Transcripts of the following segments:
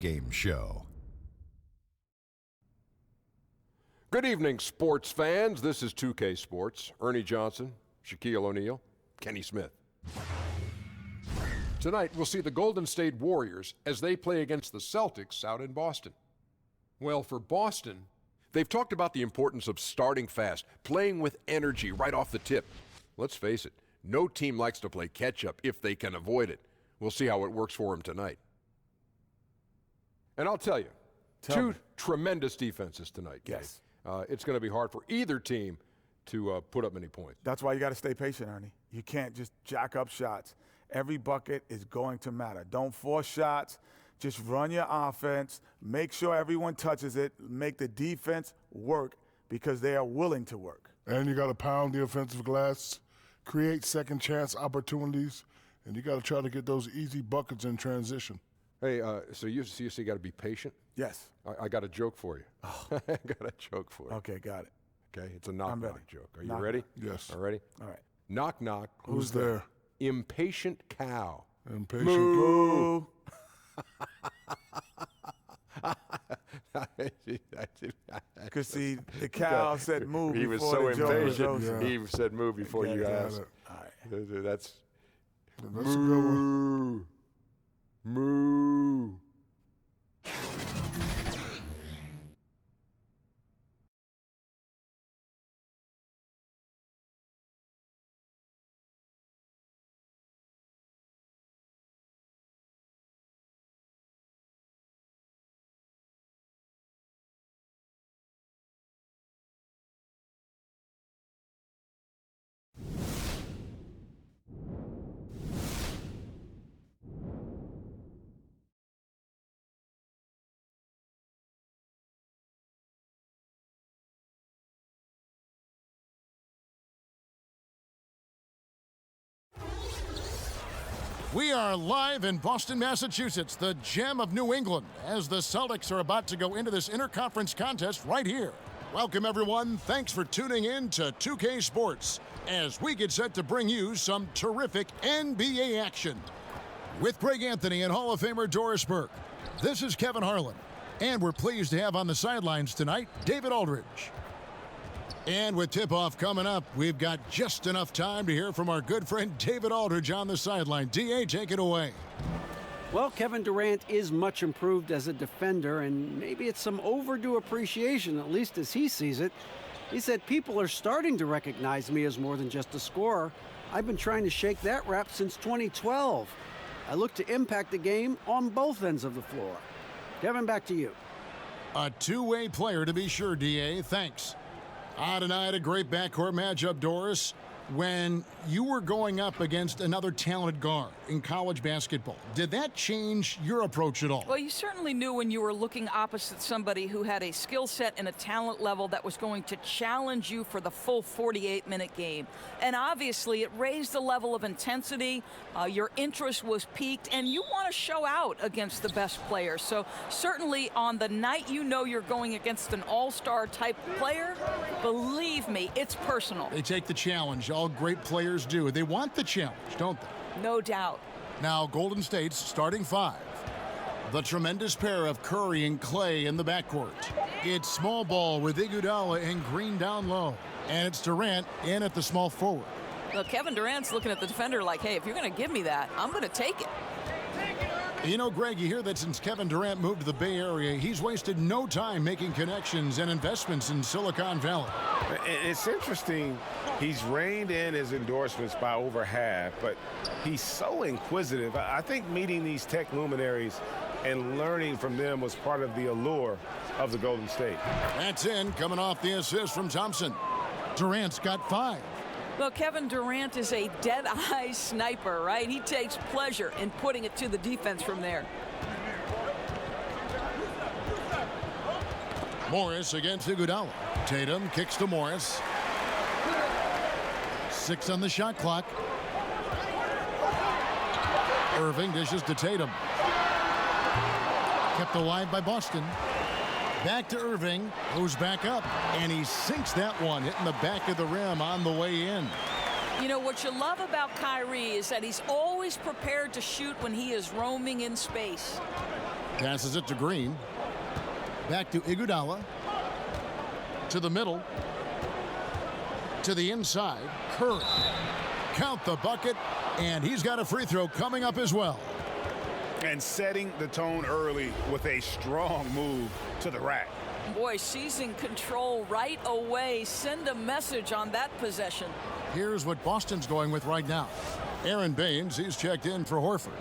Game show. Good evening, sports fans. This is 2K Sports. Ernie Johnson, Shaquille O'Neal, Kenny Smith. Tonight, we'll see the Golden State Warriors as they play against the Celtics out in Boston. Well, for Boston, they've talked about the importance of starting fast, playing with energy right off the tip. Let's face it, no team likes to play catch-up if they can avoid it. We'll see how it works for them tonight. And I'll tell you, two tremendous defenses tonight. Yes. It's going to be hard for either team to put up many points. That's why you got to stay patient, Ernie. You can't just jack up shots. Every bucket is going to matter. Don't force shots. Just run your offense. Make sure everyone touches it. Make the defense work because they are willing to work. And you got to pound the offensive glass, create second chance opportunities, and you got to try to get those easy buckets in transition. Hey, so you got to be patient? Yes. I got a joke for you. Oh. I got a joke for you. Okay, got it. Okay, it's a knock-knock joke. Are you knock, ready? Yes. All ready? All right. Knock, knock. Who's there? Impatient cow. Impatient Moo. Because, see, the cow said moo he was before so the joke impatient. was over. He said moo before you asked. All right. That's a good one. Moo. We are live in Boston, Massachusetts, the gem of New England, as the Celtics are about to go into this interconference contest right here. Welcome, everyone. Thanks for tuning in to 2K Sports as we get set to bring you some terrific NBA action. With Greg Anthony and Hall of Famer Doris Burke, this is Kevin Harlan, and we're pleased to have on the sidelines tonight David Aldridge. And with tip-off coming up, we've got just enough time to hear from our good friend David Aldridge on the sideline. D.A., take it away. Well, Kevin Durant is much improved as a defender, and maybe it's some overdue appreciation, at least as he sees it. He said, people are starting to recognize me as more than just a scorer. I've been trying to shake that rap since 2012. I look to impact the game on both ends of the floor. Kevin, back to you. A two-way player to be sure, D.A. Thanks. Tonight, a great backcourt matchup, Doris. When you were going up against another talented guard in college basketball, did that change your approach at all? Well, you certainly knew when you were looking opposite somebody who had a skill set and a talent level that was going to challenge you for the full 48-minute game. And obviously, it raised the level of intensity. Your interest was piqued, and you want to show out against the best players. So certainly on the night you know you're going against an all-star type player, believe me, it's personal. They take the challenge. All great players do. They want the challenge, don't they? No doubt. Now, Golden State's starting five. The tremendous pair of Curry and Clay in the backcourt. It's small ball with Iguodala and Green down low. And it's Durant in at the small forward. Well, Kevin Durant's looking at the defender like, hey, if you're going to give me that, I'm going to take it. You know, Greg, you hear that since Kevin Durant moved to the Bay Area, he's wasted no time making connections and investments in Silicon Valley. It's interesting. He's reined in his endorsements by over half, but he's so inquisitive. I think meeting these tech luminaries and learning from them was part of the allure of the Golden State. That's in, coming off the assist from Thompson. Durant's got 5. Well, Kevin Durant is a dead-eye sniper, right? He takes pleasure in putting it to the defense from there. Morris against Iguodala. Tatum kicks to Morris. 6 on the shot clock. Irving dishes to Tatum. Kept alive by Boston. Back to Irving, goes back up, and he sinks that one, hitting the back of the rim on the way in. You know, what you love about Kyrie is that he's always prepared to shoot when he is roaming in space. Passes it to Green. Back to Iguodala. To the middle. To the inside. Curry. Count the bucket. And he's got a free throw coming up as well. And setting the tone early with a strong move to the rack. Boy, seizing control right away. Send a message on that possession. Here's what Boston's going with right now. Aaron Baines, he's checked in for Horford.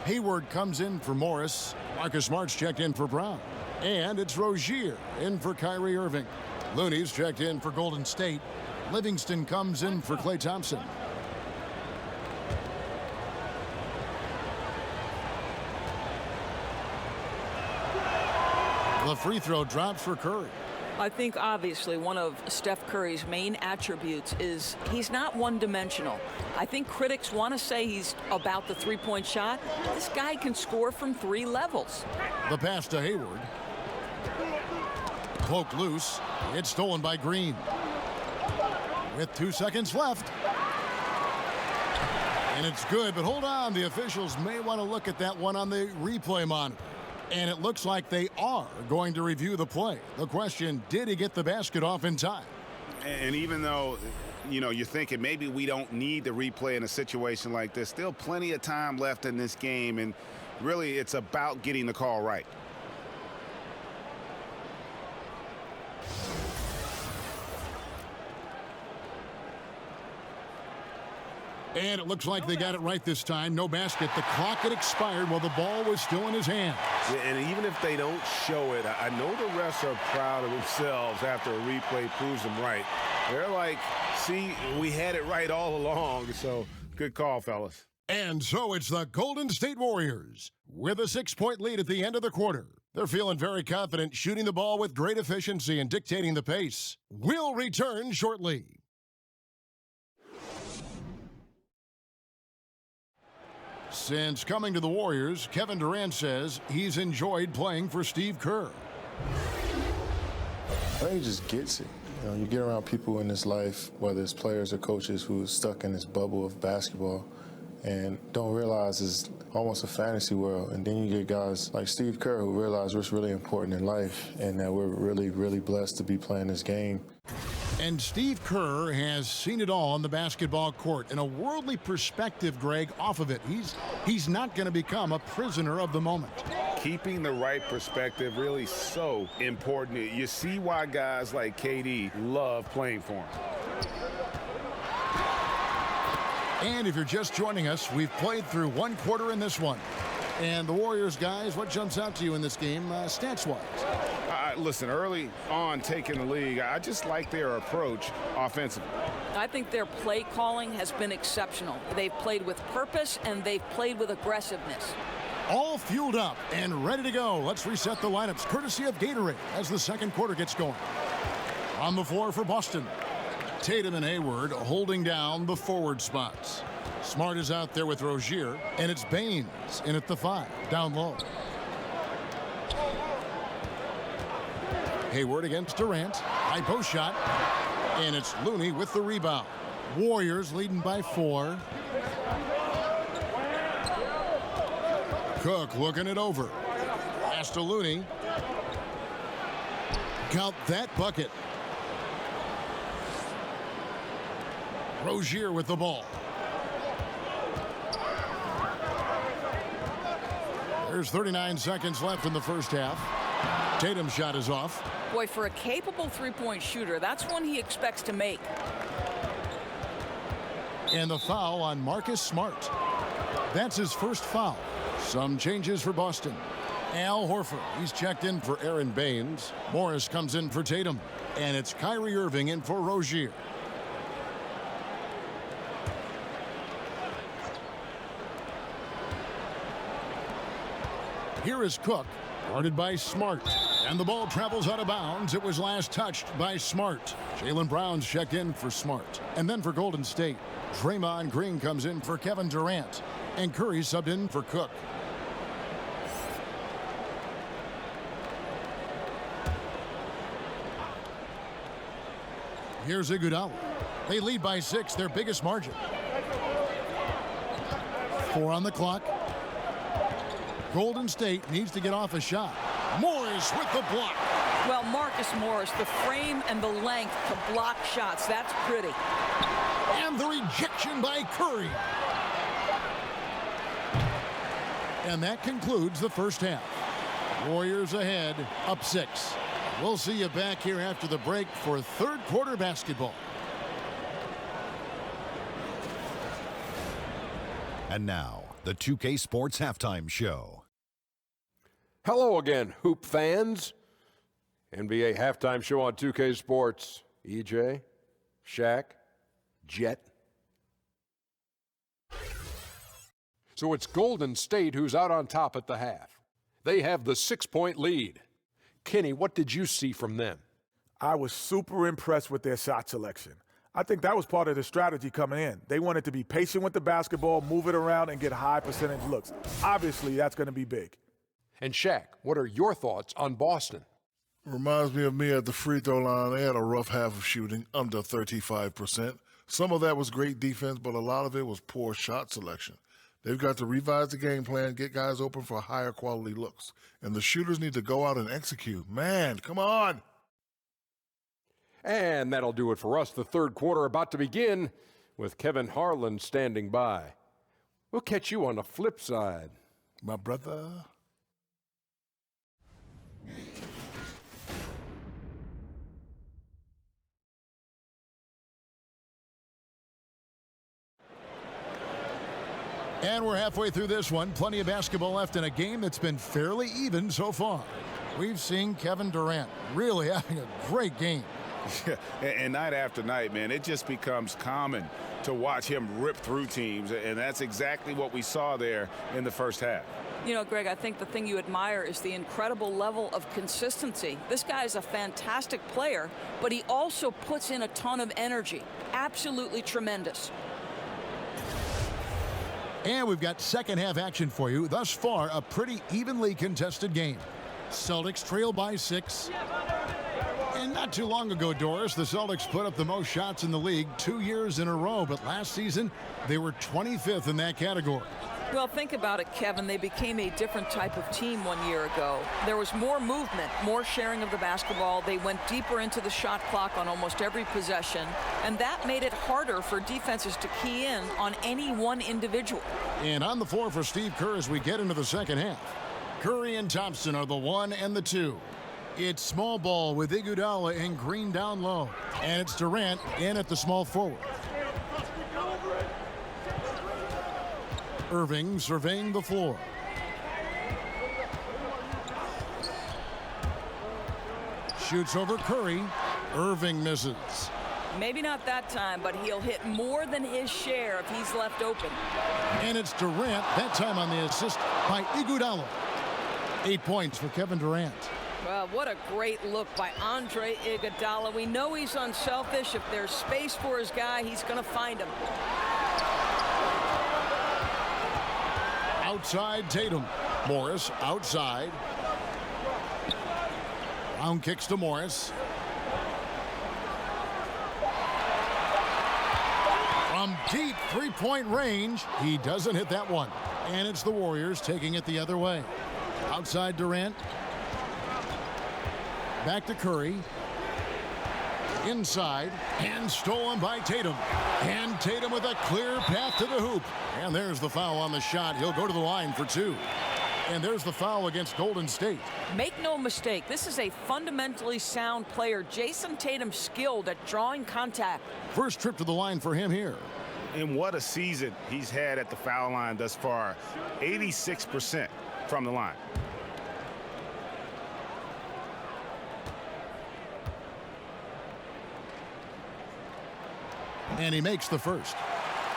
Hayward comes in for Morris. Marcus Smart's checked in for Brown. And it's Rozier in for Kyrie Irving. Looney's checked in for Golden State. Livingston comes in for Klay Thompson. The free throw drops for Curry. I think obviously one of Steph Curry's main attributes is he's not one-dimensional. I think critics want to say he's about the three-point shot. This guy can score from 3 levels. The pass to Hayward. Poke loose. It's stolen by Green. With 2 seconds left. And it's good, but hold on. The officials may want to look at that one on the replay monitor. And it looks like they are going to review the play. The question, did he get the basket off in time? And even though, you're thinking maybe we don't need the replay in a situation like this, still plenty of time left in this game. And really, it's about getting the call right. And it looks like they got it right this time. No basket. The clock had expired while the ball was still in his hands. Yeah, and even if they don't show it, I know the refs are proud of themselves after a replay proves them right. They're like, see, we had it right all along. So good call, fellas. And so it's the Golden State Warriors with a 6-point lead at the end of the quarter. They're feeling very confident, shooting the ball with great efficiency and dictating the pace. We'll return shortly. Since coming to the Warriors, Kevin Durant says he's enjoyed playing for Steve Kerr. I think he just gets it. You get around people in this life, whether it's players or coaches, who are stuck in this bubble of basketball and don't realize it's almost a fantasy world. And then you get guys like Steve Kerr who realize what's really important in life and that we're really, really blessed to be playing this game. And Steve Kerr has seen it all on the basketball court. In a worldly perspective, Greg, off of it, he's not going to become a prisoner of the moment. Keeping the right perspective really so important. You see why guys like KD love playing for him. And if you're just joining us, we've played through 1 quarter in this one. And the Warriors, guys, what jumps out to you in this game, stats-wise? Listen, early on taking the league, I just like their approach offensively. I think their play calling has been exceptional. They've played with purpose and they've played with aggressiveness. All fueled up and ready to go. Let's reset the lineups, courtesy of Gatorade, as the second quarter gets going. On the floor for Boston, Tatum and Hayward holding down the forward spots. Smart is out there with Rozier, and it's Baines in at the 5, down low. Hayward against Durant. High post shot. And it's Looney with the rebound. Warriors leading by 4. Cook looking it over. Pass to Looney. Count that bucket. Rozier with the ball. There's 39 seconds left in the first half. Tatum's shot is off. Boy, for a capable three-point shooter, that's one he expects to make. And the foul on Marcus Smart. That's his first foul. Some changes for Boston. Al Horford, he's checked in for Aaron Baines. Morris comes in for Tatum. And it's Kyrie Irving in for Rozier. Here is Cook, guarded by Smart. And the ball travels out of bounds. It was last touched by Smart. Jaylen Brown's checked in for Smart. And then for Golden State, Draymond Green comes in for Kevin Durant. And Curry subbed in for Cook. Here's Iguodala. They lead by 6, their biggest margin. 4 on the clock. Golden State needs to get off a shot. Morris with the block. Well, Marcus Morris, the frame and the length to block shots, that's pretty. And the rejection by Curry. And that concludes the first half. Warriors ahead, up 6. We'll see you back here after the break for third quarter basketball. And now, the 2K Sports Halftime Show. Hello again, Hoop fans. NBA Halftime Show on 2K Sports. EJ, Shaq, Jet. So it's Golden State who's out on top at the half. They have the 6-point lead. Kenny, what did you see from them? I was super impressed with their shot selection. I think that was part of the strategy coming in. They wanted to be patient with the basketball, move it around, and get high percentage looks. Obviously, that's going to be big. And Shaq, what are your thoughts on Boston? Reminds me of me at the free throw line. They had a rough half of shooting, under 35%. Some of that was great defense, but a lot of it was poor shot selection. They've got to revise the game plan, get guys open for higher quality looks. And the shooters need to go out and execute. Man, come on. And that'll do it for us. The third quarter about to begin with Kevin Harlan standing by. We'll catch you on the flip side. My brother. And we're halfway through this one. Plenty of basketball left in a game that's been fairly even so far. We've seen Kevin Durant really having a great game. Yeah, and night after night, man, it just becomes common to watch him rip through teams, and that's exactly what we saw there in the first half. You know, Greg, I think the thing you admire is the incredible level of consistency. This guy is a fantastic player, but he also puts in a ton of energy. Absolutely tremendous. And we've got second half action for you. Thus far, a pretty evenly contested game. Celtics trail by 6. And not too long ago, Doris, the Celtics put up the most shots in the league 2 years in a row, but last season they were 25th in that category. Well, think about it, Kevin. They became a different type of team 1 year ago. There was more movement, more sharing of the basketball. They went deeper into the shot clock on almost every possession, and that made it harder for defenses to key in on any one individual. And on the floor for Steve Kerr as we get into the second half. Curry and Thompson are the 1 and the 2. It's small ball with Iguodala and Green down low. And it's Durant in at the small forward. Irving surveying the floor. Shoots over Curry. Irving misses. Maybe not that time, but he'll hit more than his share if he's left open. And it's Durant, that time on the assist by Iguodala. 8 points for Kevin Durant. Well, what a great look by Andre Iguodala. We know he's unselfish. If there's space for his guy, he's going to find him. Outside Tatum. Morris outside. Brown kicks to Morris. From deep three-point range, he doesn't hit that one. And it's the Warriors taking it the other way. Outside Durant. Back to Curry. Inside. And stolen by Tatum. And Tatum with a clear path to the hoop. And there's the foul on the shot. He'll go to the line for 2. And there's the foul against Golden State. Make no mistake, this is a fundamentally sound player. Jason Tatum skilled at drawing contact. First trip to the line for him here. And what a season he's had at the foul line thus far. 86% from the line. And he makes the first.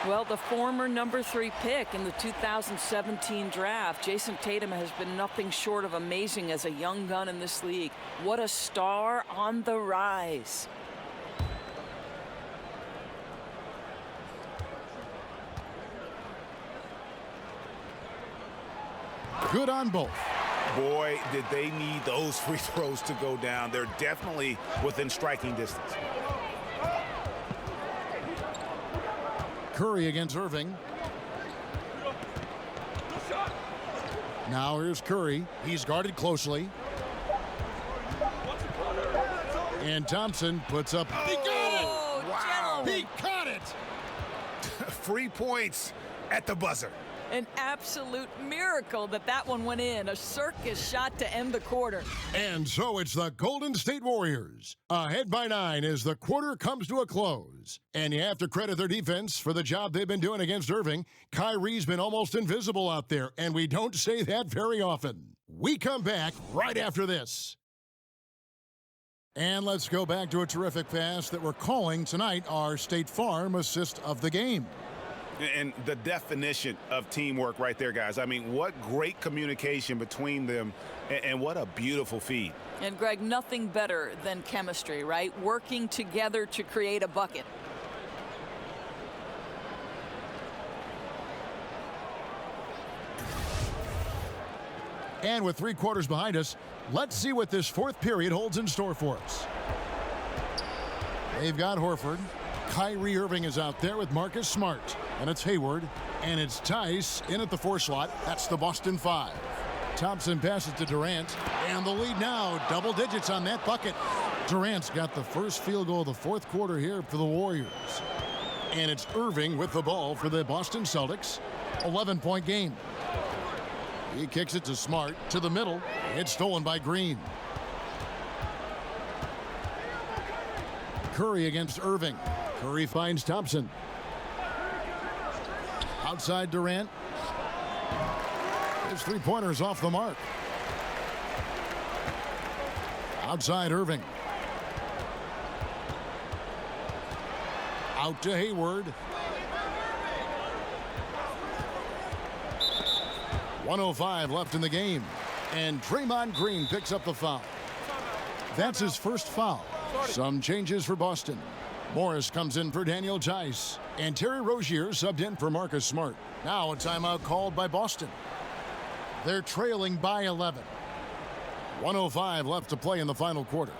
Well, the former number 3 pick in the 2017 draft, Jason Tatum has been nothing short of amazing as a young gun in this league. What a star on the rise. Good on both. Boy, did they need those free throws to go down. They're definitely within striking distance. Curry against Irving. Now here's Curry. He's guarded closely. And Thompson puts up. He got it! Wow. He caught it! Free points at the buzzer. An absolute miracle that one went in. A circus shot to end the quarter. And so it's the Golden State Warriors, ahead by 9 as the quarter comes to a close. And you have to credit their defense for the job they've been doing against Irving. Kyrie's been almost invisible out there, and we don't say that very often. We come back right after this. And let's go back to a terrific pass that we're calling tonight our State Farm assist of the game. And the definition of teamwork right there, guys. I mean, what great communication between them, and what a beautiful feed. And, Greg, nothing better than chemistry, right? Working together to create a bucket. And with 3 quarters behind us, let's see what this fourth period holds in store for us. They've got Horford. Kyrie Irving is out there with Marcus Smart. And it's Hayward. And it's Tice in at the 4 slot. That's the Boston 5. Thompson passes to Durant. And the lead now, double digits on that bucket. Durant's got the first field goal of the fourth quarter here for the Warriors. And it's Irving with the ball for the Boston Celtics. 11-point game. He kicks it to Smart, to the middle. It's stolen by Green. Curry against Irving. Curry finds Thompson. Outside Durant. His 3-pointer's off the mark. Outside Irving. Out to Hayward. 1:05 left in the game. And Draymond Green picks up the foul. That's his first foul. Some changes for Boston. Morris comes in for Daniel Tice. And Terry Rozier subbed in for Marcus Smart. Now a timeout called by Boston. They're trailing by 11. 1:05 left to play in the final quarter.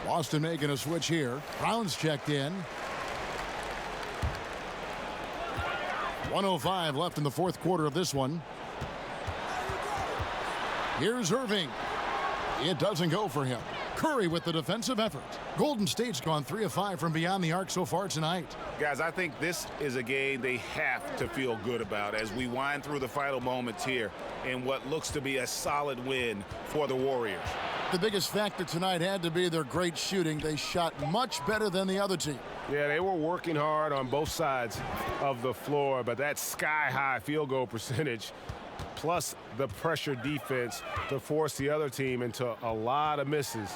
Boston making a switch here. Brown's checked in. 1:05 left in the fourth quarter of this one. Here's Irving. It doesn't go for him. Curry with the defensive effort. Golden State's gone 3 of 5 from beyond the arc so far tonight. Guys, I think this is a game they have to feel good about as we wind through the final moments here in what looks to be a solid win for the Warriors. The biggest factor tonight had to be their great shooting. They shot much better than the other team. Yeah, they were working hard on both sides of the floor, but that sky-high field goal percentage plus the pressure defense to force the other team into a lot of misses.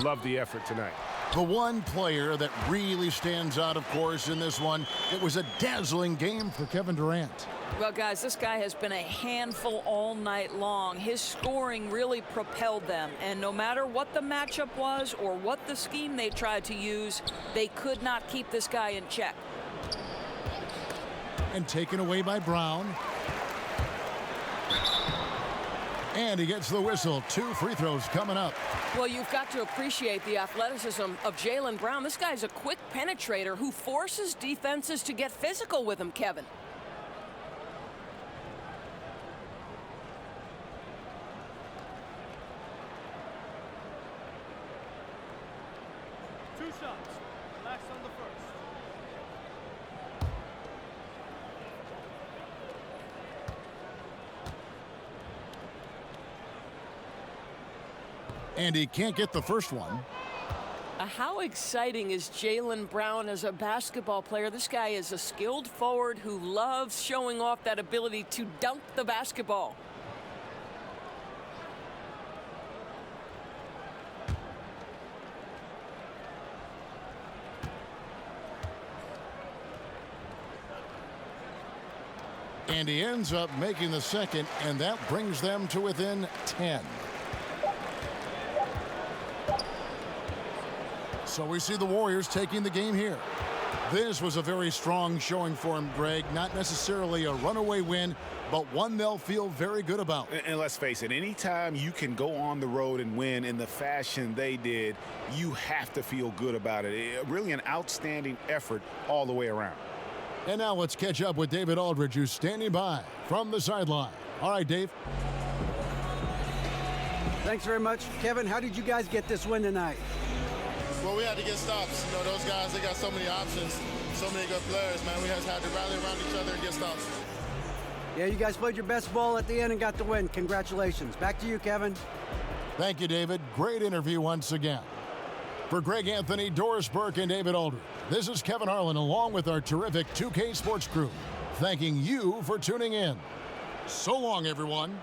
Love the effort tonight. The one player that really stands out, of course, in this one, it was a dazzling game for Kevin Durant. Well, guys, this guy has been a handful all night long. His scoring really propelled them, and no matter what the matchup was or what the scheme they tried to use, they could not keep this guy in check. And taken away by Brown. And he gets the whistle. 2 free throws coming up. Well, you've got to appreciate the athleticism of Jaylen Brown. This guy's a quick penetrator who forces defenses to get physical with him, Kevin. And he can't get the first one. How exciting is Jaylen Brown as a basketball player? This guy is a skilled forward who loves showing off that ability to dunk the basketball. And he ends up making the second, and that brings them to within 10. So we see the Warriors taking the game here. This was a very strong showing for him, Greg. Not necessarily a runaway win, but one they'll feel very good about. And let's face it, anytime you can go on the road and win in the fashion they did, you have to feel good about it. Really an outstanding effort all the way around. And now let's catch up with David Aldridge, who's standing by from the sideline. All right, Dave. Thanks very much. Kevin, how did you guys get this win tonight? Well, we had to get stops. You know, those guys, they got so many options, so many good players, man. We just had to rally around each other and get stops. Yeah, you guys played your best ball at the end and got the win. Congratulations. Back to you, Kevin. Thank you, David. Great interview once again. For Greg Anthony, Doris Burke, and David Aldridge, this is Kevin Harlan along with our terrific 2K Sports crew, thanking you for tuning in. So long, everyone.